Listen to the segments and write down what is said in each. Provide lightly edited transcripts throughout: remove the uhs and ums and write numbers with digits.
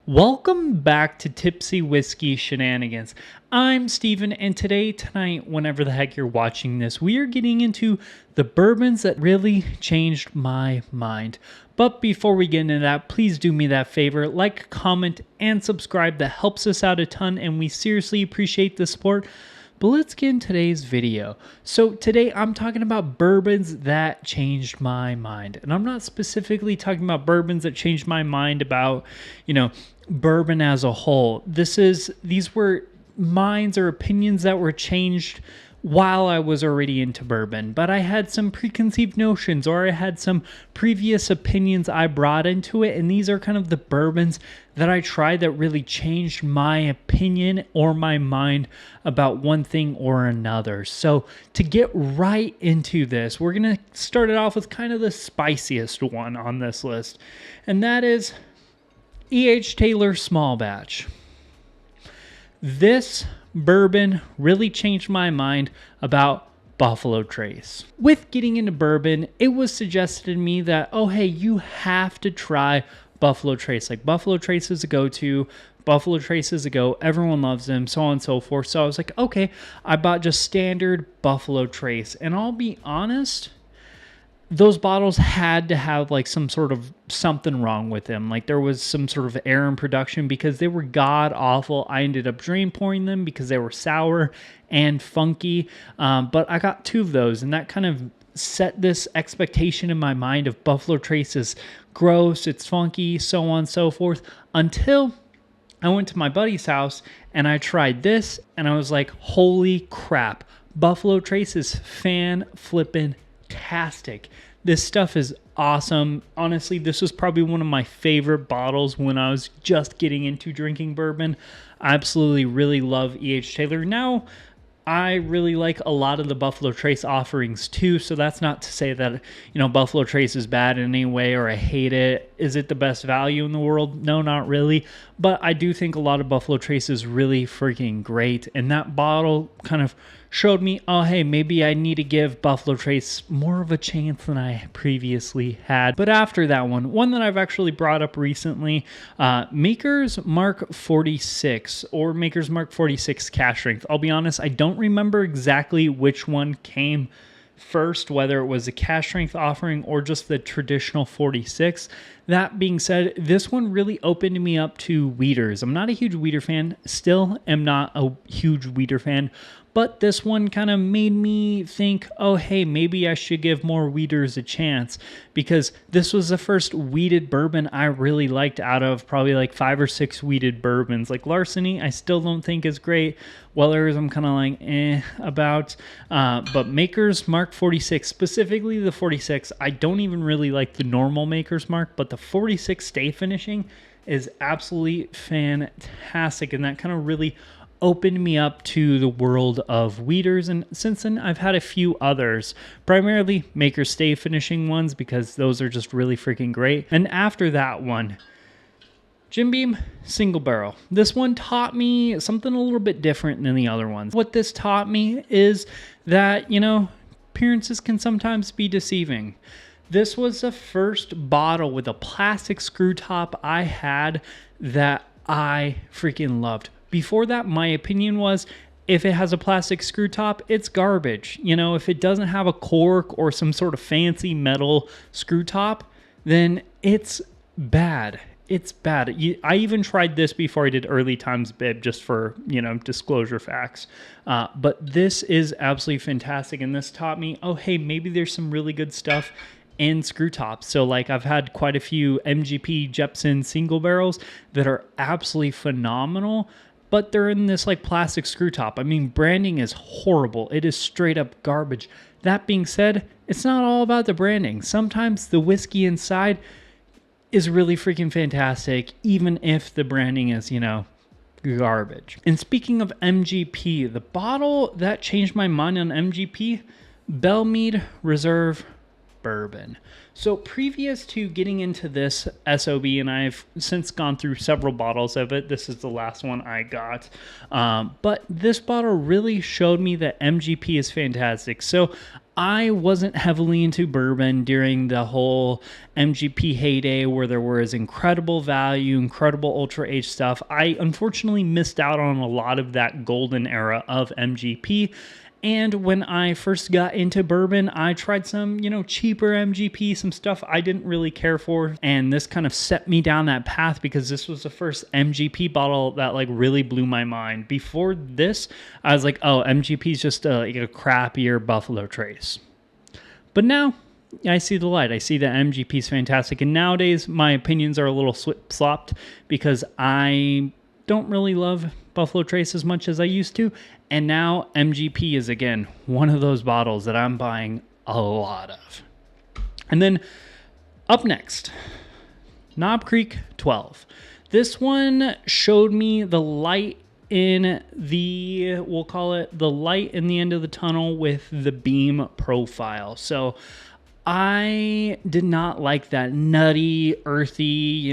Welcome back to Tipsy Whiskey Shenanigans. I'm Steven, and tonight, whenever the heck you're watching this, we are getting into the bourbons that really changed my mind. But before we get into that, please do me that favor, like, comment, and subscribe. That helps us out a ton, and we seriously appreciate the support. But let's get in today's video. So today I'm talking about bourbons that changed my mind. And I'm not specifically talking about bourbons that changed my mind about, bourbon as a whole. These were minds or opinions that were changed while I was already into bourbon, but I had some preconceived notions or I had some previous opinions I brought into it, and these are kind of the bourbons that I tried that really changed my opinion or my mind about one thing or another. So to get right into this, we're going to start it off with kind of the spiciest one on this list, and that is E.H. Taylor Small Batch. This bourbon really changed my mind about Buffalo Trace. With getting into bourbon, it was suggested to me that, oh, hey, you have to try Buffalo Trace. Like, Buffalo Trace is a go-to. Buffalo Trace is a go. Everyone loves them, so on and so forth. So I was like, okay, I bought just standard Buffalo Trace. And I'll be honest, those bottles had to have like some sort of something wrong with them. Like there was some sort of error in production because they were god awful. I ended up drain pouring them because they were sour and funky. But I got two of those, and that kind of set this expectation in my mind of Buffalo Trace is gross, it's funky, so on and so forth, until I went to my buddy's house and I tried this and I was like, holy crap, Buffalo Trace is fan-flippin'-tastic. This stuff is awesome. Honestly, this was probably one of my favorite bottles when I was just getting into drinking bourbon. I absolutely really love E.H. Taylor. Now, I really like a lot of the Buffalo Trace offerings too, so that's not to say that, Buffalo Trace is bad in any way or I hate it. Is it the best value in the world? No, not really. But I do think a lot of Buffalo Trace is really freaking great, and that bottle kind of showed me, oh, hey, maybe I need to give Buffalo Trace more of a chance than I previously had. But after that one that I've actually brought up recently, Maker's Mark 46 or Maker's Mark 46 cask strength. I'll be honest, I don't remember exactly which one came first, whether it was a cask strength offering or just the traditional 46. That being said, this one really opened me up to wheaters. I'm not a huge wheater fan, still am not a huge wheater fan, but this one kind of made me think, oh, hey, maybe I should give more wheaters a chance, because this was the first wheated bourbon I really liked out of probably like 5 or 6 wheated bourbons. Like Larceny, I still don't think is great. Weller's, I'm kind of like, about. But Maker's Mark 46, specifically the 46, I don't even really like the normal Maker's Mark, but the 46 stay finishing is absolutely fantastic, and that kind of really opened me up to the world of wheaters. And since then, I've had a few others, primarily Maker stay finishing ones, because those are just really freaking great. And after that one, Jim Beam single barrel. This one taught me something a little bit different than the other ones. What this taught me is that, appearances can sometimes be deceiving. This was the first bottle with a plastic screw top I had that I freaking loved. Before that, my opinion was, if it has a plastic screw top, it's garbage. If it doesn't have a cork or some sort of fancy metal screw top, then it's bad. It's bad. I even tried this before I did Early Times Bib, just for, disclosure facts. But this is absolutely fantastic, and this taught me, oh, hey, maybe there's some really good stuff in screw tops. So like I've had quite a few MGP Jepson single barrels that are absolutely phenomenal, but they're in this like plastic screw top. I mean, branding is horrible. It is straight up garbage. That being said, it's not all about the branding. Sometimes the whiskey inside is really freaking fantastic, even if the branding is, garbage. And speaking of MGP, the bottle that changed my mind on MGP, Belle Meade Reserve bourbon. So previous to getting into this SOB, and I've since gone through several bottles of it, this is the last one I got, but this bottle really showed me that MGP is fantastic. So I wasn't heavily into bourbon during the whole MGP heyday where there was incredible value, incredible ultra-aged stuff. I unfortunately missed out on a lot of that golden era of MGP. And when I first got into bourbon, I tried some, cheaper MGP, some stuff I didn't really care for. And this kind of set me down that path because this was the first MGP bottle that really blew my mind. Before this, I was like, oh, MGP is just a crappier Buffalo Trace. But now I see the light. I see that MGP is fantastic. And nowadays, my opinions are a little slip-slopped because I don't really love Buffalo Trace as much as I used to. And now MGP is, again, one of those bottles that I'm buying a lot of. And then up next, Knob Creek 12. This one showed me the light in the, we'll call it the light in the end of the tunnel with the beam profile. So I did not like that nutty, earthy,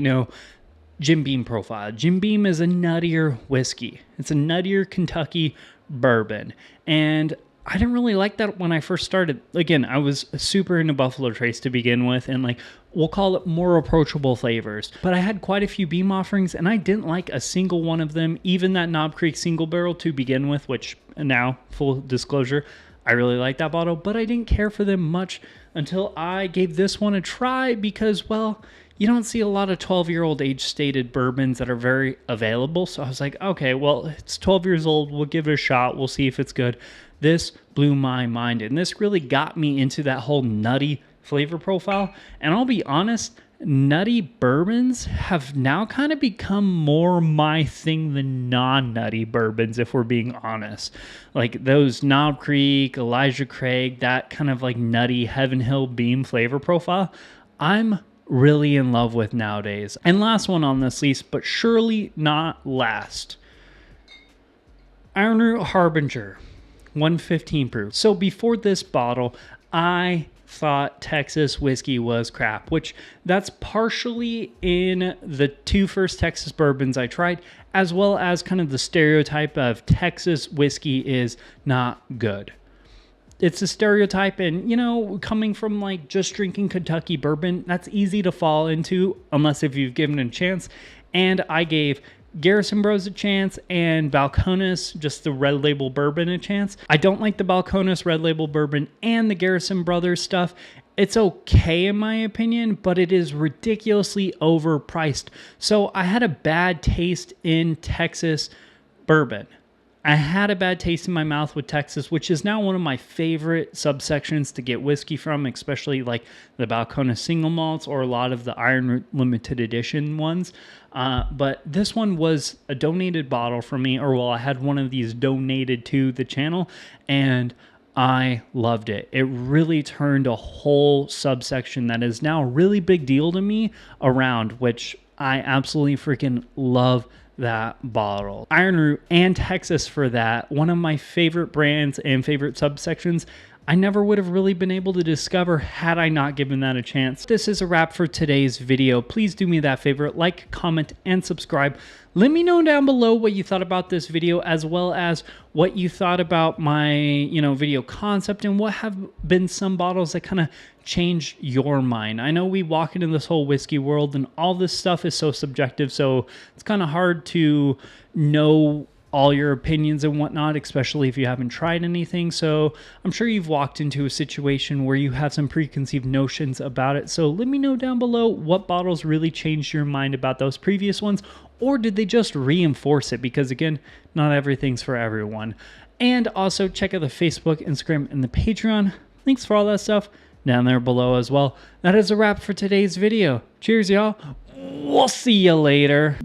Jim Beam profile. Jim Beam is a nuttier whiskey. It's a nuttier Kentucky bourbon. And I didn't really like that when I first started. Again, I was super into Buffalo Trace to begin with, and we'll call it more approachable flavors. But I had quite a few Beam offerings, and I didn't like a single one of them, even that Knob Creek single barrel to begin with, which now, full disclosure, I really like that bottle, but I didn't care for them much until I gave this one a try because, well, you don't see a lot of 12-year-old age-stated bourbons that are very available. So I was like, okay, well, it's 12 years old. We'll give it a shot. We'll see if it's good. This blew my mind. And this really got me into that whole nutty flavor profile. And I'll be honest, nutty bourbons have now kind of become more my thing than non-nutty bourbons, if we're being honest. Like those Knob Creek, Elijah Craig, that kind of nutty Heaven Hill Beam flavor profile, I'm really in love with nowadays. And last one on this list, but surely not last, Ironroot Harbinger 115 proof. So before this bottle, I thought Texas whiskey was crap, which that's partially in the two first Texas bourbons I tried, as well as kind of the stereotype of Texas whiskey is not good. It's a stereotype, and coming from just drinking Kentucky bourbon, that's easy to fall into unless if you've given it a chance. And I gave Garrison Bros a chance and Balcones, just the red label bourbon, a chance. I don't like the Balcones red label bourbon and the Garrison Brothers stuff. It's okay in my opinion, but it is ridiculously overpriced. So I had a bad taste in Texas bourbon. I had a bad taste in my mouth with Texas, which is now one of my favorite subsections to get whiskey from, especially the Balcones single malts or a lot of the Ironroot limited edition ones. But this one was a donated bottle for me, I had one of these donated to the channel, and I loved it. It really turned a whole subsection that is now a really big deal to me around, which I absolutely freaking love that bottle. Ironroot and Texas for that, one of my favorite brands and favorite subsections. I never would have really been able to discover had I not given that a chance. This is a wrap for today's video. Please do me that favor, like, comment, and subscribe. Let me know down below what you thought about this video, as well as what you thought about my, video concept, and what have been some bottles that kind of changed your mind. I know we walk into this whole whiskey world, and all this stuff is so subjective, so it's kind of hard to know all your opinions and whatnot, especially if you haven't tried anything. So I'm sure you've walked into a situation where you have some preconceived notions about it. So let me know down below what bottles really changed your mind about those previous ones, or did they just reinforce it? Because again, not everything's for everyone. And also check out the Facebook, Instagram, and the Patreon. Links for all that stuff down there below as well. That is a wrap for today's video. Cheers, y'all. We'll see you later.